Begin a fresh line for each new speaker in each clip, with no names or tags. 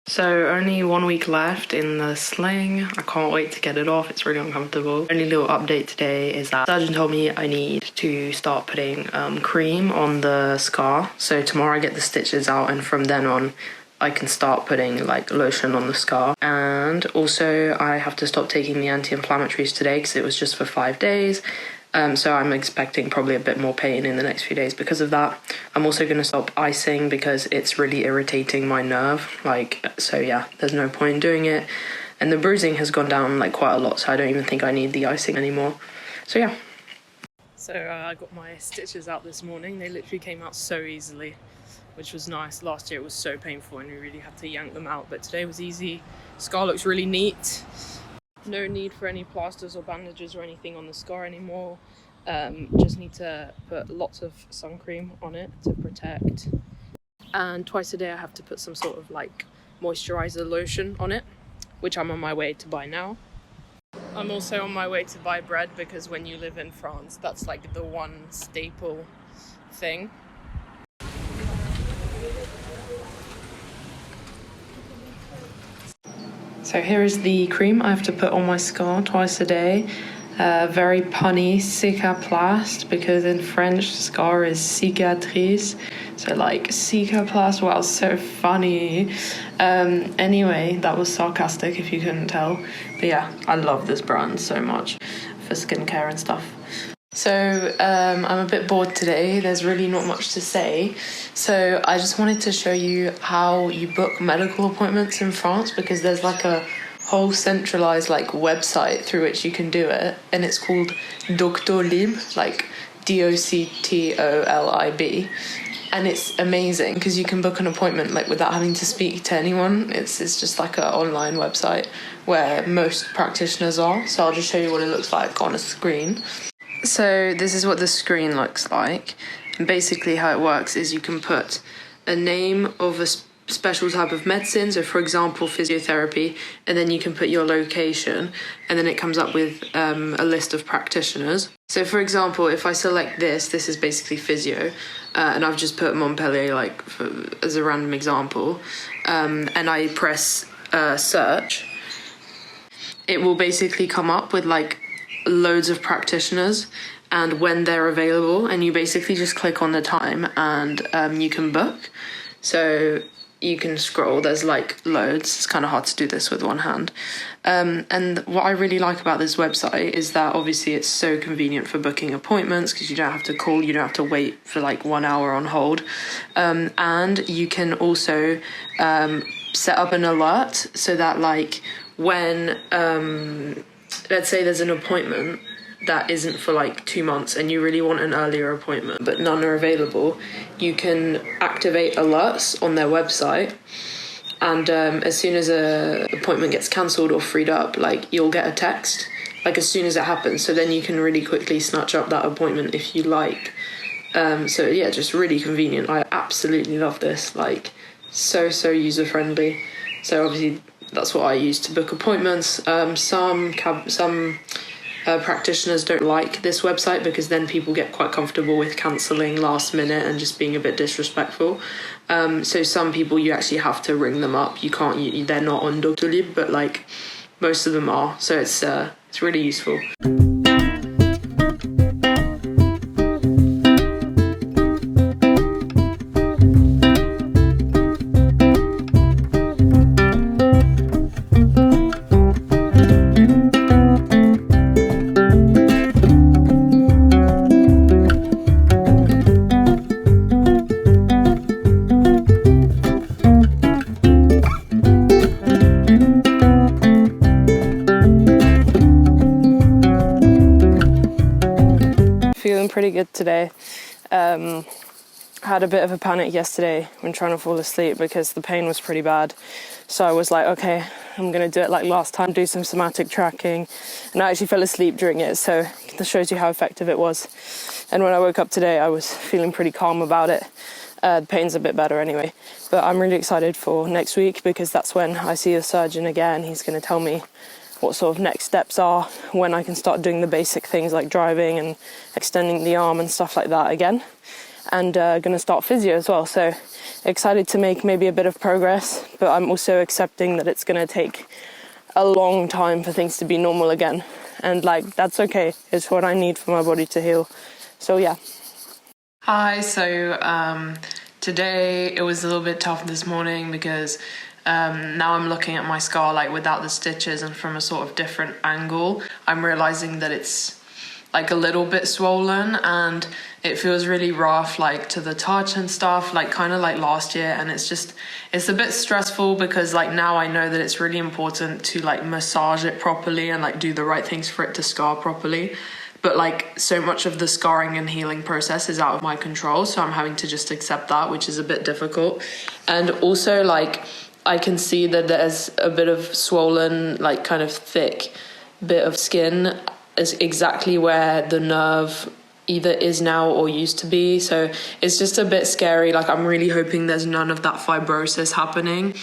So only 1 week left in the sling. I can't wait to get it off. It's really uncomfortable. Only little update today is that the surgeon told me I need to start putting cream on the scar. So tomorrow I get the stitches out, and from then on I can start putting like lotion on the scar. And also I have to stop taking the anti-inflammatories today because it was just for 5 days. So I'm expecting probably a bit more pain in the next few days because of that. I'm also going to stop icing because it's really irritating my nerve. So yeah, there's no point in doing it. And the bruising has gone down like quite a lot, so I don't even think I need the icing anymore. So yeah. So I got my stitches out this morning. They literally came out so easily, which was nice. Last year it was so painful and we really had to yank them out, but today was easy. Scar looks really neat. No need for any plasters or bandages or anything on the scar anymore. Just need to put lots of sun cream on it to protect. And twice a day I have to put some sort of like moisturizer lotion on it, which I'm on my way to buy now. I'm also on my way to buy bread because when you live in France, that's like the one staple thing. So here is the cream I have to put on my scar twice a day. Very punny, cicaplast, because in French scar is cicatrice. So like cicaplast, wow, so funny. Anyway, that was sarcastic if you couldn't tell. But yeah, I love this brand so much for skincare and stuff. So I'm a bit bored today. There's really not much to say. So I just wanted to show you how you book medical appointments in France, because there's like a whole centralized like website through which you can do it, and it's called Doctolib, like Doctolib, and it's amazing because you can book an appointment like without having to speak to anyone. It's just like an online website where most practitioners are. So I'll just show you what it looks like on a screen. So this is what the screen looks like, and basically how it works is you can put a name of a special type of medicine, so for example physiotherapy, and then you can put your location, and then it comes up with a list of practitioners. So for example, if I select this is basically physio, and I've just put Montpellier as a random example, and I press search, it will basically come up with like loads of practitioners and when they're available, and you basically just click on the time and you can book. So you can scroll, there's like loads. It's kind of hard to do this with one hand. And what I really like about this website is that obviously it's so convenient for booking appointments because you don't have to call, you don't have to wait for like 1 hour on hold. And you can also set up an alert so that like when let's say there's an appointment that isn't for like 2 months and you really want an earlier appointment but none are available, you can activate alerts on their website, and as soon as a appointment gets cancelled or freed up, like you'll get a text like as soon as it happens, so then you can really quickly snatch up that appointment if you like. So yeah, just really convenient. I absolutely love this, like so user friendly. So obviously that's what I use to book appointments. Some practitioners don't like this website because then people get quite comfortable with cancelling last minute and just being a bit disrespectful. So some people you actually have to ring them up. You can't. They're not on Doctolib, but like most of them are. So it's really useful. Feeling pretty good today. Had a bit of a panic yesterday when trying to fall asleep because the pain was pretty bad. So I was like, okay, I'm going to do it like last time, do some somatic tracking. And I actually fell asleep during it, so that shows you how effective it was. And when I woke up today, I was feeling pretty calm about it. The pain's a bit better anyway. But I'm really excited for next week because that's when I see the surgeon again. He's going to tell me what sort of next steps are, when I can start doing the basic things like driving and extending the arm and stuff like that again.
and going to start physio as well. So excited to make maybe a bit of progress, but I'm also accepting that it's going to take a long time for things to be normal again. And like, that's okay. It's what I need for my body to heal. So yeah.
Hi, so today it was a little bit tough this morning because now I'm looking at my scar like without the stitches and from a sort of different angle. I'm realizing that it's like a little bit swollen and it feels really rough like to the touch and stuff, like kind of like last year. And it's a bit stressful because like now I know that it's really important to like massage it properly and like do the right things for it to scar properly. But like so much of the scarring and healing process is out of my control, so I'm having to just accept that, which is a bit difficult. And also like I can see that there's a bit of swollen, like kind of thick bit of skin is exactly where the nerve either is now or used to be. So it's just a bit scary. Like I'm really hoping there's none of that fibrosis happening.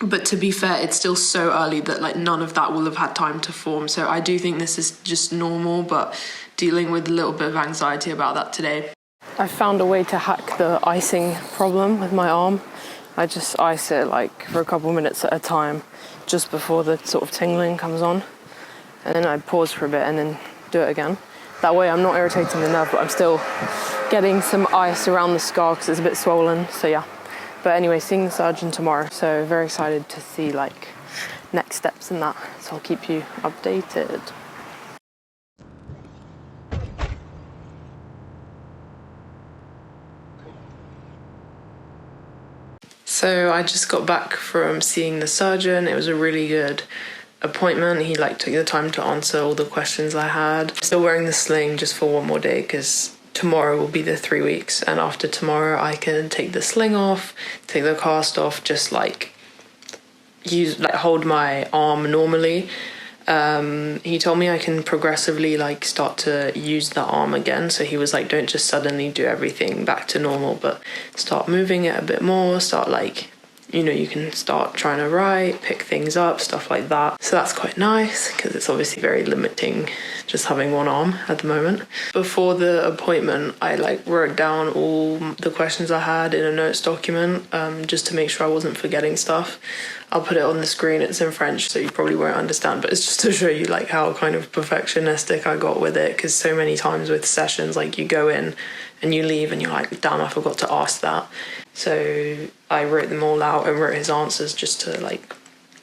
But to be fair, it's still so early that like none of that will have had time to form. So I do think this is just normal, but dealing with a little bit of anxiety about that today.
I found a way to hack the icing problem with my arm. I just ice it like for a couple minutes at a time just before the sort of tingling comes on. And then I pause for a bit and then do it again. That way I'm not irritating the nerve, but I'm still getting some ice around the scar because it's a bit swollen, so yeah. But anyway, seeing the surgeon tomorrow, so very excited to see like next steps in that. So I'll keep you updated.
So I just got back from seeing the surgeon. It was a really good appointment. He like took the time to answer all the questions I had. Still wearing the sling just for one more day because tomorrow will be the 3 weeks, and after tomorrow I can take the sling off, take the cast off, just like hold my arm normally. He told me I can progressively like start to use the arm again. So he was like, don't just suddenly do everything back to normal, but start moving it a bit more, start like, you know, you can start trying to write, pick things up, stuff like that. So that's quite nice because it's obviously very limiting just having one arm at the moment. Before the appointment, I like wrote down all the questions I had in a notes document just to make sure I wasn't forgetting stuff. I'll put it on the screen. It's in French, so you probably won't understand, but it's just to show you like how kind of perfectionistic I got with it, because so many times with sessions, like you go in and you leave and you're like, damn, I forgot to ask that. So I wrote them all out and wrote his answers just to like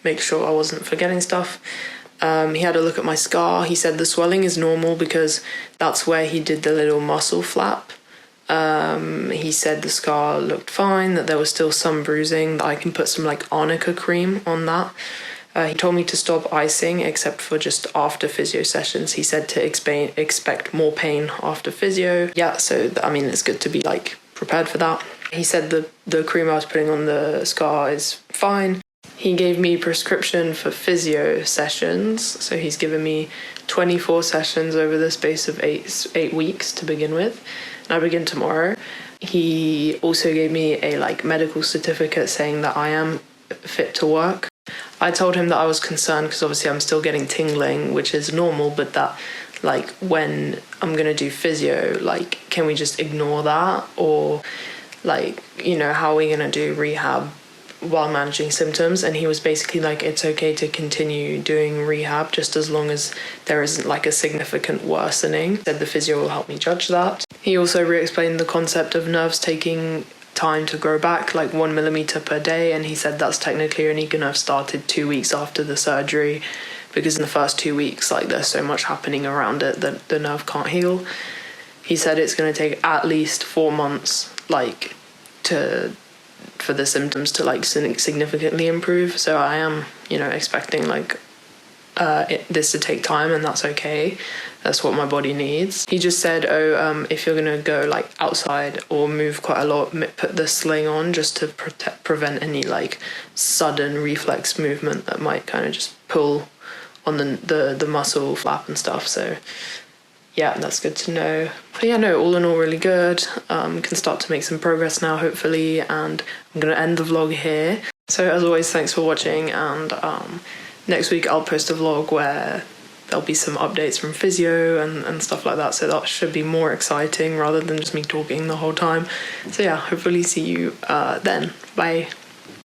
make sure I wasn't forgetting stuff. He had a look at my scar. He said the swelling is normal because that's where he did the little muscle flap. He said the scar looked fine, that there was still some bruising, that I can put some like arnica cream on that. He told me to stop icing except for just after physio sessions. He said to expect more pain after physio. Yeah, so I mean, it's good to be like prepared for that. He said the cream I was putting on the scar is fine. He gave me prescription for physio sessions. So he's given me 24 sessions over the space of eight weeks to begin with. And I begin tomorrow. He also gave me a like medical certificate saying that I am fit to work. I told him that I was concerned because obviously I'm still getting tingling, which is normal, but that like when I'm going to do physio, like can we just ignore that? Or like, you know, how are we going to do rehab while managing symptoms? And he was basically like, it's okay to continue doing rehab just as long as there isn't like a significant worsening. He said the physio will help me judge that. He also re-explained the concept of nerves taking time to grow back, like 1 millimeter per day, and he said that's technically only gonna have started 2 weeks after the surgery, because in the first 2 weeks like there's so much happening around it that the nerve can't heal. He said it's going to take at least 4 months like for the symptoms to like significantly improve. So I am, you know, expecting like this to take time, and that's okay. That's what my body needs. He just said, if you're gonna go like outside or move quite a lot, put the sling on just to prevent any like sudden reflex movement that might kind of just pull on the muscle flap and stuff. So yeah, that's good to know. But yeah, no, all in all, really good. Can start to make some progress now, hopefully, and I'm gonna end the vlog here. So as always, thanks for watching, and next week I'll post a vlog where there'll be some updates from physio and stuff like that, so that should be more exciting rather than just me talking the whole time. So yeah, hopefully see you then. Bye.